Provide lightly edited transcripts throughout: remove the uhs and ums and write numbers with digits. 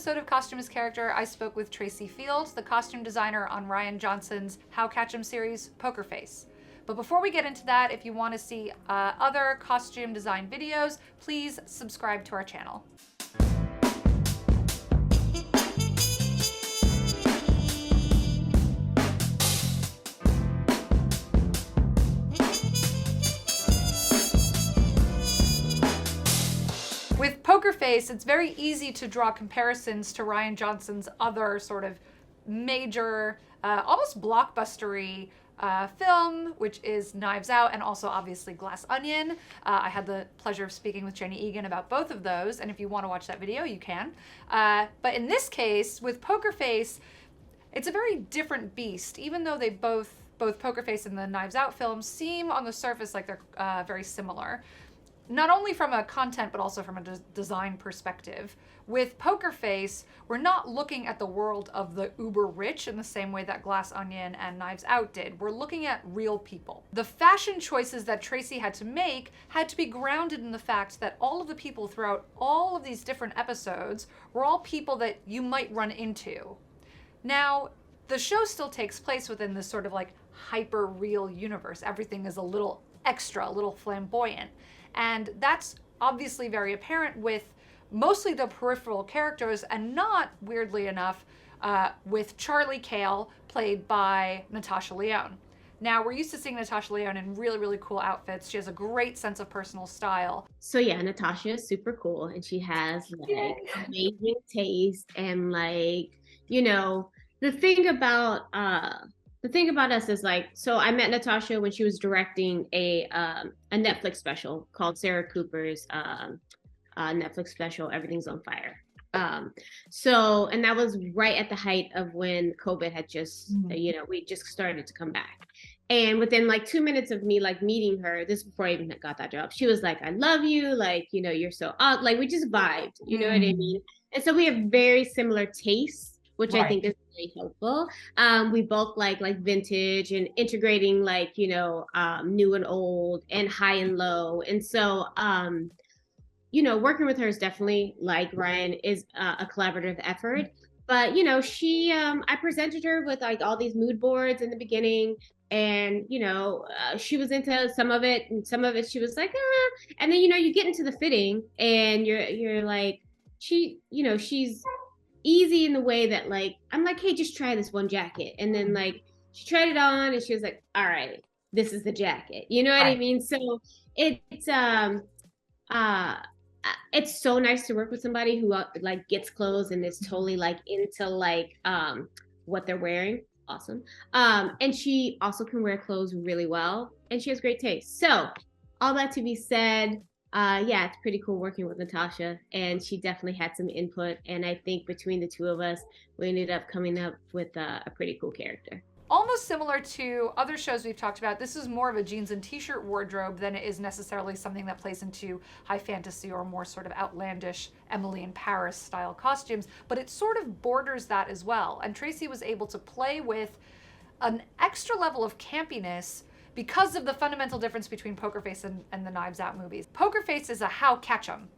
episode of Costume as Character, I spoke with Tracy Fields, the costume designer on Rian Johnson's How Catch 'Em series, Poker Face. But before we get into that, if you want to see other costume design videos, please subscribe to our channel. With Poker Face, it's very easy to draw comparisons to Rian Johnson's other sort of major, almost blockbustery film, which is Knives Out, and also obviously Glass Onion. I had the pleasure of speaking with Jenny Egan about both of those, and if you want to watch that video, you can. But in this case, with Poker Face, it's a very different beast, even though they both Poker Face and the Knives Out films seem on the surface like they're very similar. Not only from a content, but also from a design perspective. With Poker Face, we're not looking at the world of the uber rich in the same way that Glass Onion and Knives Out did. We're looking at real people. The fashion choices that Tracy had to make had to be grounded in the fact that all of the people throughout all of these different episodes were all people that you might run into. Now, the show still takes place within this sort of like hyper real universe. Everything is a little extra, a little flamboyant. And that's obviously very apparent with mostly the peripheral characters, and not, weirdly enough, with Charlie Kale, played by Natasha Lyonne. Now, we're used to seeing Natasha Lyonne in really, really cool outfits. She has a great sense of personal style. So yeah, Natasha is super cool, and she has like amazing taste, and like, you know, the thing about us is like, so I met Natasha when she was directing a Netflix special called Sarah Cooper's Netflix special, Everything's on Fire. So, and that was right at the height of when COVID had just, we just started to come back. And within like 2 minutes of me like meeting her, this is before I even got that job, she was like, I love you. Like, you know, you're so odd. Like, we just vibed, you know what I mean? And so we have very similar tastes, which I think is really helpful. We both like vintage and integrating like, you know, new and old and high and low. And so, you know, working with her is definitely, like Rian, is a collaborative effort. But, you know, she, I presented her with like all these mood boards in the beginning. And, you know, she was into some of it, and some of it she was like, ah. And then, you know, you get into the fitting and you're like, she, you know, she's easy in the way that like, I'm like, hey, just try this one jacket. And then like, she tried it on and she was like, all right, this is the jacket. You know what I mean? So it's so nice to work with somebody who like gets clothes and is totally like into like what they're wearing. Awesome. And she also can wear clothes really well, and she has great taste. So all that to be said, yeah, it's pretty cool working with Natasha, and she definitely had some input. And I think between the two of us, we ended up coming up with a pretty cool character. Almost similar to other shows we've talked about, this is more of a jeans and t-shirt wardrobe than it is necessarily something that plays into high fantasy or more sort of outlandish Emily in Paris style costumes, but it sort of borders that as well. And Tracy was able to play with an extra level of campiness because of the fundamental difference between Poker Face and the Knives Out movies. Poker Face is a how catch 'em.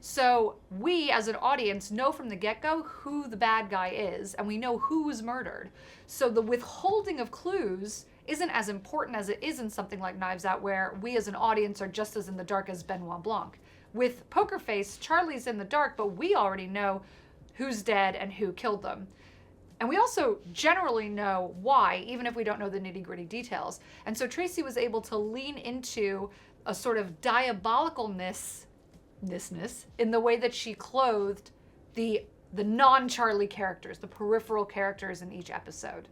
So we, as an audience, know from the get-go who the bad guy is, and we know who was murdered. So the withholding of clues isn't as important as it is in something like Knives Out, where we as an audience are just as in the dark as Benoit Blanc. With Poker Face, Charlie's in the dark, but we already know who's dead and who killed them. And we also generally know why, even if we don't know the nitty-gritty details. And so Tracy was able to lean into a sort of diabolicalness in the way that she clothed the non-Charlie characters, the peripheral characters in each episode.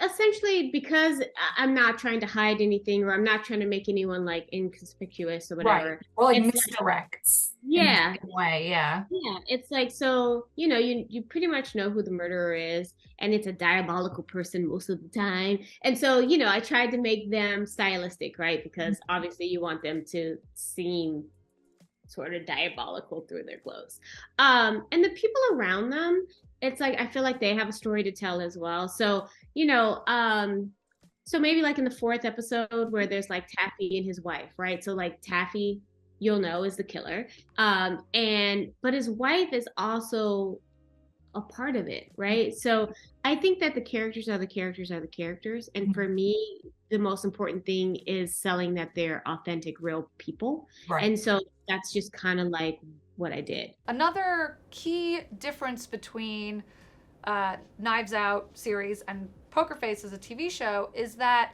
Essentially, because I'm not trying to hide anything, or I'm not trying to make anyone like inconspicuous or whatever. Right. Or like misdirects. Yeah. In a way, yeah. Yeah. It's like, so, you know, you pretty much know who the murderer is, and it's a diabolical person most of the time. And so, you know, I tried to make them stylistic, right? Because obviously you want them to seem sort of diabolical through their clothes. And the people around them, it's like, I feel like they have a story to tell as well. So, you know, so maybe like in the 4th episode where there's like Taffy and his wife, right? So like Taffy, you'll know, is the killer. But his wife is also a part of it, right? So I think that the characters are the characters are the characters. And for me, the most important thing is selling that they're authentic, real people. Right. And so that's just kind of like what I did. Another key difference between Knives Out series and Poker Face as a TV show is that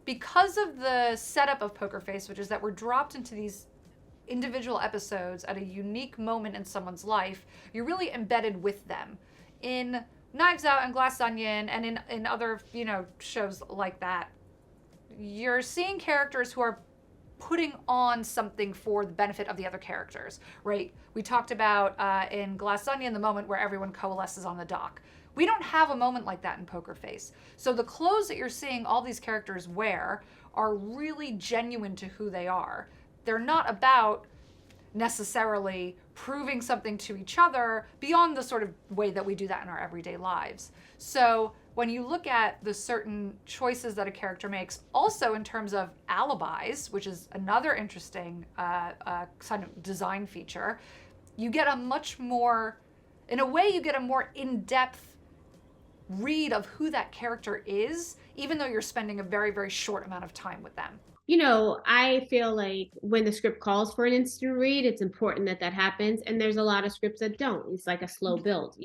because of the setup of Poker Face, which is that we're dropped into these individual episodes at a unique moment in someone's life, you're really embedded with them. In Knives Out and Glass Onion and in other, shows like that, you're seeing characters who are putting on something for the benefit of the other characters, right? We talked about in Glass Onion the moment where everyone coalesces on the dock. We don't have a moment like that in Poker Face. So the clothes that you're seeing all these characters wear are really genuine to who they are. They're not about necessarily proving something to each other beyond the sort of way that we do that in our everyday lives. So when you look at the certain choices that a character makes, also in terms of alibis, which is another interesting kind of design feature, you get a much more, in a way, you get a more in-depth read of who that character is, even though you're spending a very, very short amount of time with them. I feel like when the script calls for an instant read, it's important that that happens. And there's a lot of scripts that don't. It's like a slow build,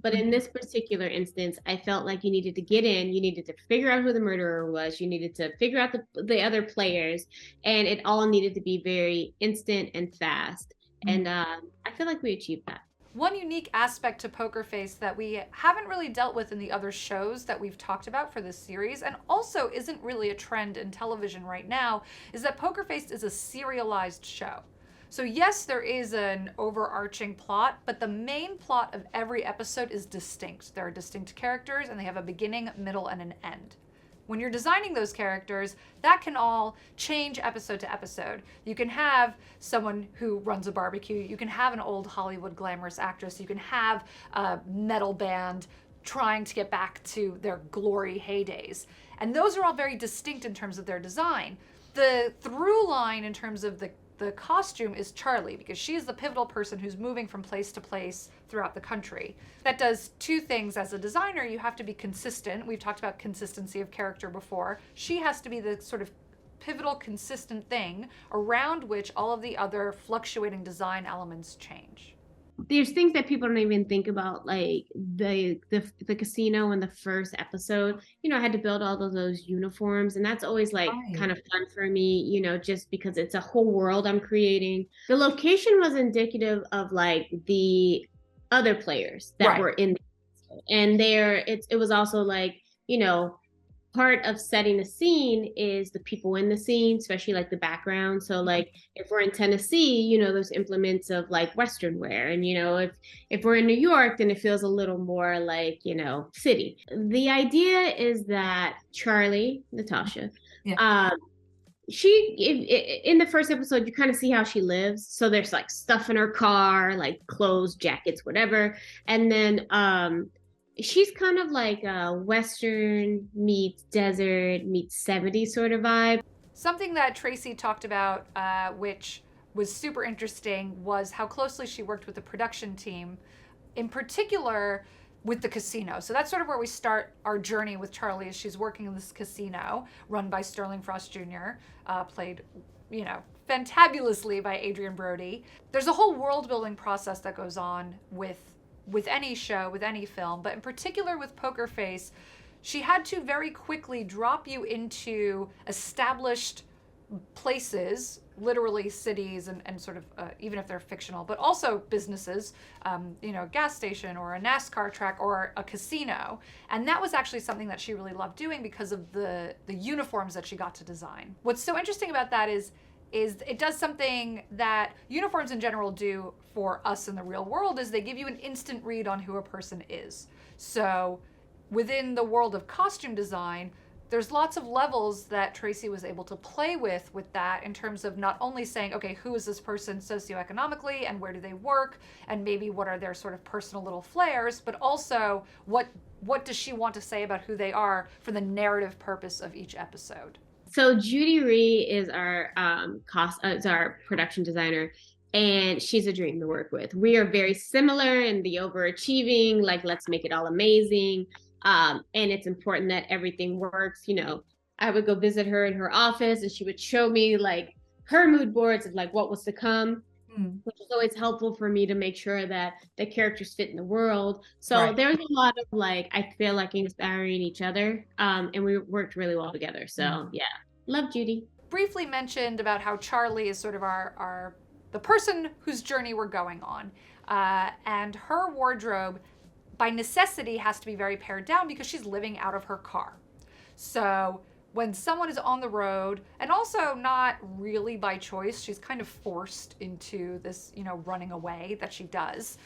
But in this particular instance, I felt like you needed to get in, you needed to figure out who the murderer was, you needed to figure out the other players, and it all needed to be very instant and fast. And I feel like we achieved that. One unique aspect to Poker Face that we haven't really dealt with in the other shows that we've talked about for this series, and also isn't really a trend in television right now, is that Poker Face is a serialized show. So yes, there is an overarching plot, but the main plot of every episode is distinct. There are distinct characters, and they have a beginning, middle, and an end. When you're designing those characters, that can all change episode to episode. You can have someone who runs a barbecue. You can have an old Hollywood glamorous actress. You can have a metal band trying to get back to their glory heydays. And those are all very distinct in terms of their design. The through line in terms of the costume is Charlie, because she is the pivotal person who's moving from place to place throughout the country. That does two things as a designer. You have to be consistent. We've talked about consistency of character before. She has to be the sort of pivotal, consistent thing around which all of the other fluctuating design elements change. There's things that people don't even think about, like the casino in the first episode. I had to build all of those uniforms, and that's always like kind of fun for me, just because it's a whole world I'm creating. The location was indicative of like the other players that were in the episode. And it was also like, part of setting a scene is the people in the scene, especially like the background. So like if we're in Tennessee, there's implements of like Western wear. And, if we're in New York, then it feels a little more like, city. The idea is that Charlie, Natasha, she in the first episode, you kind of see how she lives. So there's like stuff in her car, like clothes, jackets, whatever. And then, she's kind of like a Western meets desert meets 70s sort of vibe. Something that Tracy talked about, which was super interesting, was how closely she worked with the production team, in particular with the casino. So that's sort of where we start our journey with Charlie, as she's working in this casino run by Sterling Frost Jr., played, fantabulously by Adrian Brody. There's a whole world building process that goes on with any show, with any film, but in particular with Poker Face, she had to very quickly drop you into established places, literally cities and sort of, even if they're fictional, but also businesses, a gas station or a NASCAR track or a casino. And that was actually something that she really loved doing because of the uniforms that she got to design. What's so interesting about that is it does something that uniforms in general do for us in the real world, is they give you an instant read on who a person is. So within the world of costume design, there's lots of levels that Tracy was able to play with that, in terms of not only saying, okay, who is this person socioeconomically and where do they work, and maybe what are their sort of personal little flares, but also what does she want to say about who they are for the narrative purpose of each episode. So Judy Ree is our production designer, and she's a dream to work with. We are very similar in the overachieving, like let's make it all amazing. And it's important that everything works. You know, I would go visit her in her office and she would show me like her mood boards of like what was to come, which is always helpful for me to make sure that the characters fit in the world. So Right. there's a lot of like, I feel like inspiring each other. And we worked really well together. So yeah, love Judy. Briefly mentioned about how Charlie is sort of our the person whose journey we're going on, and her wardrobe by necessity has to be very pared down because she's living out of her car. So when someone is on the road, and also not really by choice, she's kind of forced into this, you know, running away that she does.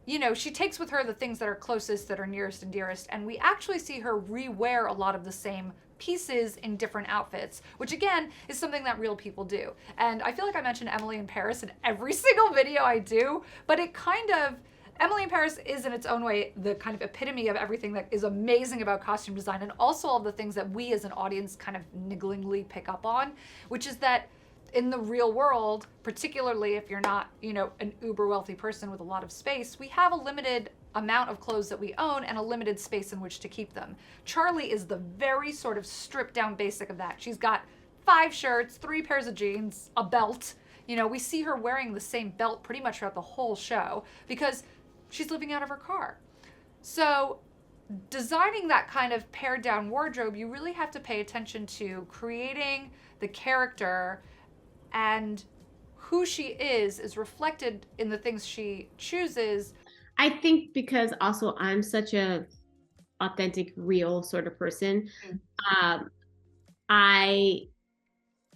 You know, she takes with her the things that are closest, that are nearest and dearest, and we actually see her rewear a lot of the same pieces in different outfits, which again is something that real people do. And I feel like I mention Emily in Paris in every single video I do, but it kind of, Emily in Paris is in its own way the kind of epitome of everything that is amazing about costume design, and also all the things that we as an audience kind of nigglingly pick up on, which is that in the real world, particularly if you're not, you know, an uber wealthy person with a lot of space, we have a limited amount of clothes that we own and a limited space in which to keep them. Charlie is the very sort of stripped down basic of that. She's got 5 shirts, 3 pairs of jeans, a belt. You know, we see her wearing the same belt pretty much throughout the whole show because she's living out of her car. So designing that kind of pared down wardrobe, you really have to pay attention to creating the character, and who she is reflected in the things she chooses. I think because also I'm such a authentic, real sort of person. I,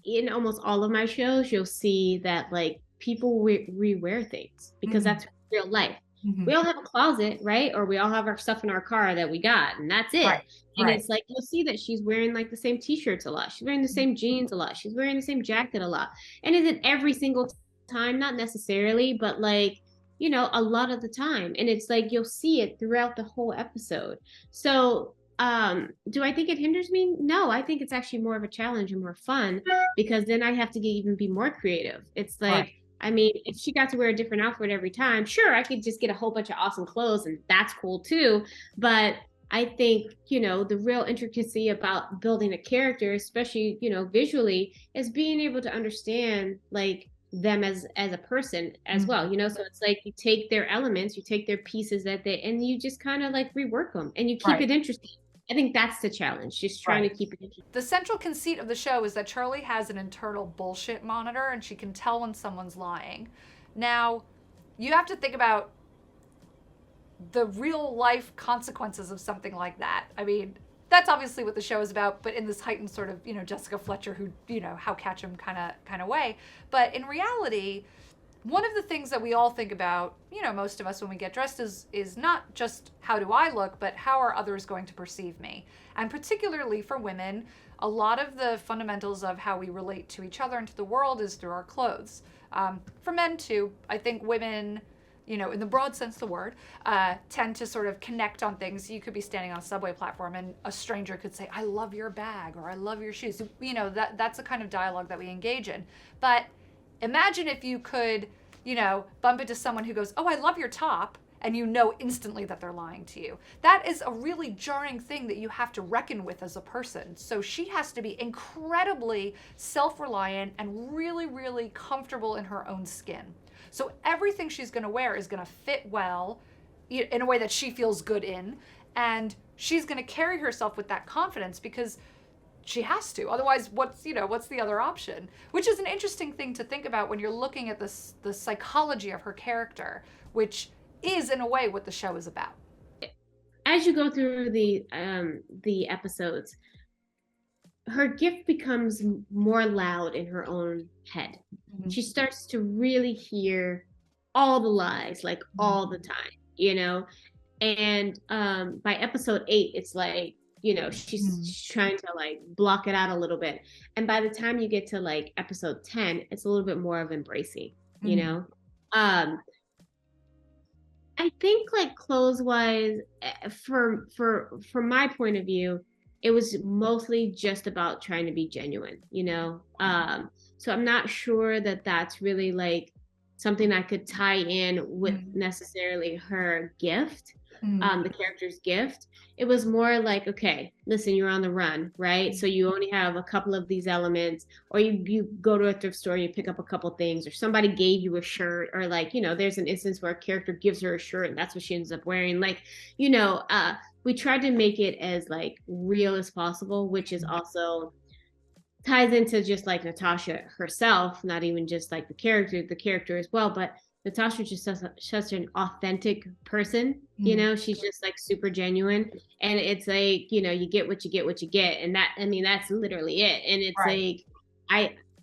in almost all of my shows, you'll see that like people rewear things because that's real life. We all have a closet, right? Or we all have our stuff in our car that we got, and that's it. Right. And Right. it's like you'll see that she's wearing like the same t-shirts a lot. She's wearing the same jeans a lot. She's wearing the same jacket a lot. And is it every single time? Not necessarily, but like, you know, a lot of the time. And it's like you'll see it throughout the whole episode. So do I think it hinders me? No, I think it's actually more of a challenge and more fun because then I have to even be more creative. It's like, Right. I mean, if she got to wear a different outfit every time, sure, I could just get a whole bunch of awesome clothes and that's cool too. But I think, you know, the real intricacy about building a character, especially, you know, visually, is being able to understand like them as a person as well, you know. So it's like you take their elements, you take their pieces that they, and you just kind of like rework them and you keep Right. it interesting. I think that's the challenge, just trying Right. to keep it interesting. The central conceit of the show is that Charlie has an internal bullshit monitor and she can tell when someone's lying. Now, you have to think about the real life consequences of something like that. I mean, that's obviously what the show is about, but in this heightened sort of, you know, Jessica Fletcher, who, you know, how catch 'em kind of way. But in reality, one of the things that we all think about, you know, most of us when we get dressed is not just how do I look, but how are others going to perceive me? And particularly for women, a lot of the fundamentals of how we relate to each other and to the world is through our clothes. For men too, I think women, you know, in the broad sense of the word, tend to sort of connect on things. You could be standing on a subway platform and a stranger could say, I love your bag, or I love your shoes. You know, that's the kind of dialogue that we engage in. But imagine if you could, you know, bump into someone who goes, oh, I love your top, and you know instantly that they're lying to you. That is a really jarring thing that you have to reckon with as a person. So she has to be incredibly self-reliant and really, really comfortable in her own skin. So everything she's going to wear is going to fit well in a way that she feels good in, and she's going to carry herself with that confidence because she has to. Otherwise, what's the other option? Which is an interesting thing to think about when you're looking at the psychology of her character, which is in a way what the show is about. As you go through the episodes, her gift becomes more loud in her own head. She starts to really hear all the lies, like all the time, you know. And by episode 8, it's like, you know, she's trying to like block it out a little bit. And by the time you get to like episode 10, it's a little bit more of embracing, you know. I think like clothes wise, from my point of view, it was mostly just about trying to be genuine, you know. So I'm not sure that that's really like something that could tie in with necessarily her gift, the character's gift. It was more like, okay, listen, you're on the run, right? So you only have a couple of these elements, or you go to a thrift store and you pick up a couple things, or somebody gave you a shirt, or like, you know, there's an instance where a character gives her a shirt and that's what she ends up wearing. Like, you know, we tried to make it as like real as possible, which is also ties into just like Natasha herself, not even just like the character as well, but Natasha just such an authentic person, you know, she's just like super genuine. And it's like, you know, you get what you get. And that, I mean, that's literally it. And it's like,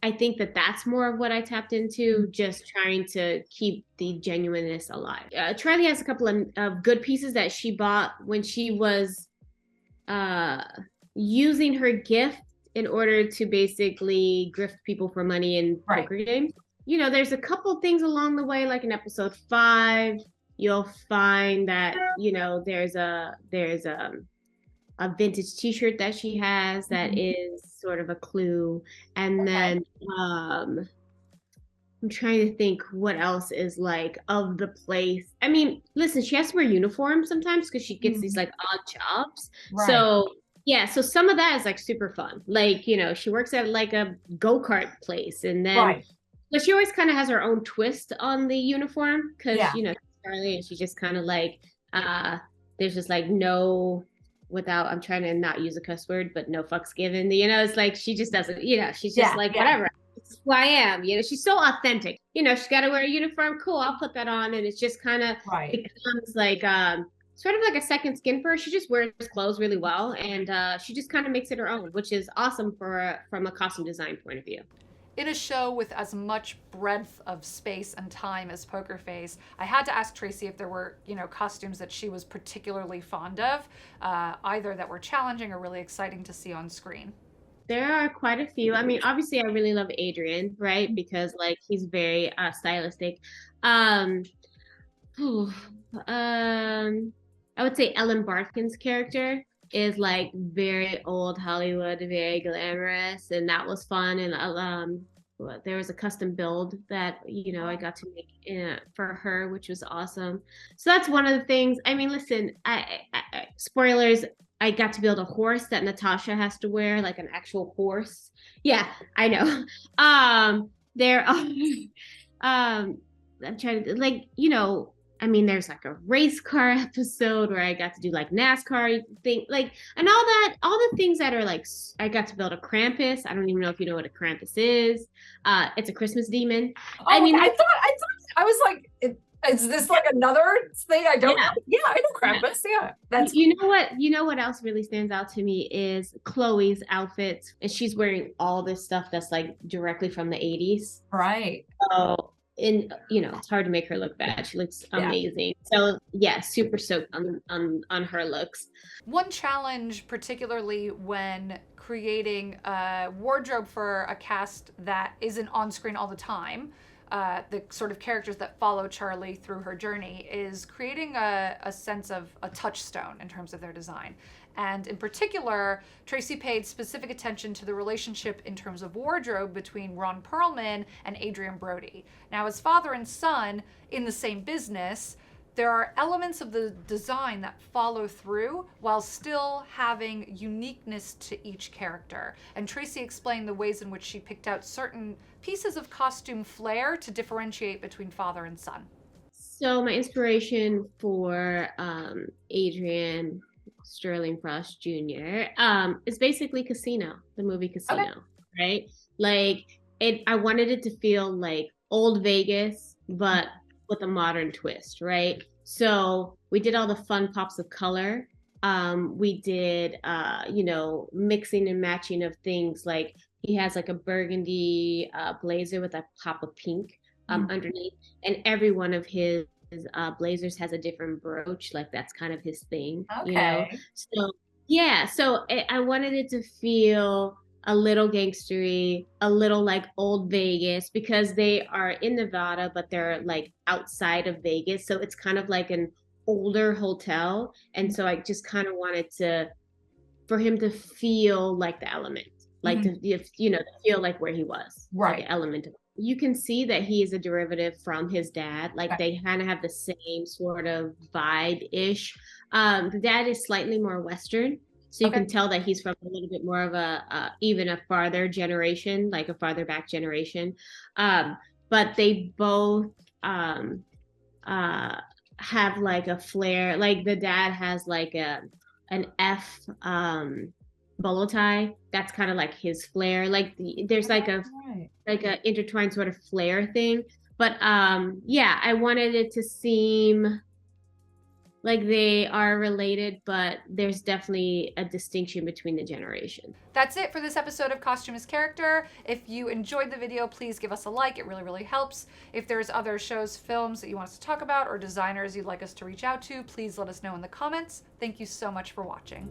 I think that that's more of what I tapped into, just trying to keep the genuineness alive. Charlie has a couple of good pieces that she bought when she was using her gift in order to basically grift people for money in poker games. You know, there's a couple things along the way, like in episode 5, you'll find that, you know, there's a vintage t-shirt that she has that is sort of a clue. And then I'm trying to think what else is like of the place. I mean, listen, she has to wear uniform sometimes because she gets these like odd jobs. So yeah, so some of that is like super fun. Like, you know, she works at like a go-kart place, and then but she always kind of has her own twist on the uniform because you know, Charlie, and she just kind of like there's just like no, without, I'm trying to not use a cuss word, but no fucks given. You know, it's like she just doesn't, you know, she's just like whatever. It's who I am. You know, she's so authentic. You know, she's got to wear a uniform. Cool, I'll put that on, and it's just kind of becomes like sort of like a second skin for her. She just wears clothes really well, and she just kind of makes it her own, which is awesome from a costume design point of view. In a show with as much breadth of space and time as Poker Face, I had to ask Tracy if there were, you know, costumes that she was particularly fond of, either that were challenging or really exciting to see on screen. There are quite a few. I mean, obviously, I really love Adrian, right? Because like he's very stylistic. I would say Ellen Barkin's character is like very old Hollywood, very glamorous, and that was fun. And there was a custom build that, you know, I got to make for her, which was awesome. So that's one of the things. I mean, listen, I spoilers. I got to build a horse that Natasha has to wear, like an actual horse. Yeah, I know. There are I'm trying to, like, you know, I mean, there's like a race car episode where I got to do like NASCAR thing, like, and all the things that are like, I got to build a Krampus. I don't even know if you know what a Krampus is. It's a Christmas demon. Oh, I mean, I thought I was like, is this like another thing I don't know? Yeah, I know Krampus. Yeah, that's you know what else really stands out to me is Chloe's outfits, and she's wearing all this stuff that's like directly from the 80s. Right. So, and you know, it's hard to make her look bad. She looks amazing. So yeah, super stoked on her looks. One challenge, particularly when creating a wardrobe for a cast that isn't on screen all the time, the sort of characters that follow Charlie through her journey, is creating a sense of a touchstone in terms of their design. And in particular, Tracy paid specific attention to the relationship in terms of wardrobe between Ron Perlman and Adrian Brody. Now, as father and son in the same business, there are elements of the design that follow through while still having uniqueness to each character. And Tracy explained the ways in which she picked out certain pieces of costume flair to differentiate between father and son. So my inspiration for Adrian Sterling Frost Jr. Is basically Casino, the movie Casino, right? Like I wanted it to feel like old Vegas, but with a modern twist, right? So we did all the fun pops of color. We did, you know, mixing and matching of things. Like he has like a burgundy blazer with a pop of pink underneath, and every one of his blazers has a different brooch. Like that's kind of his thing, you know? So yeah, so I wanted it to feel a little gangstery, a little like old Vegas, because they are in Nevada, but they're like outside of Vegas. So it's kind of like an older hotel. And so I just kind of wanted for him to feel like the element, like to, you know, to feel like where he was, right. like an element of you can see that he is a derivative from his dad. Like Okay. they kind of have the same sort of vibe-ish. The dad is slightly more Western, so you Okay. can tell that he's from a little bit more of a even a farther generation, like a farther back generation. But they both um, have like a flair. Like the dad has like an F bolo tie. That's kind of like his flair. Like there's like a Right. intertwined sort of flair thing. But yeah, I wanted it to seem like they are related, but there's definitely a distinction between the generations. That's it for this episode of Costume as Character. If you enjoyed the video, please give us a like. It really, really helps. If there's other shows, films that you want us to talk about, or designers you'd like us to reach out to, please let us know in the comments. Thank you so much for watching.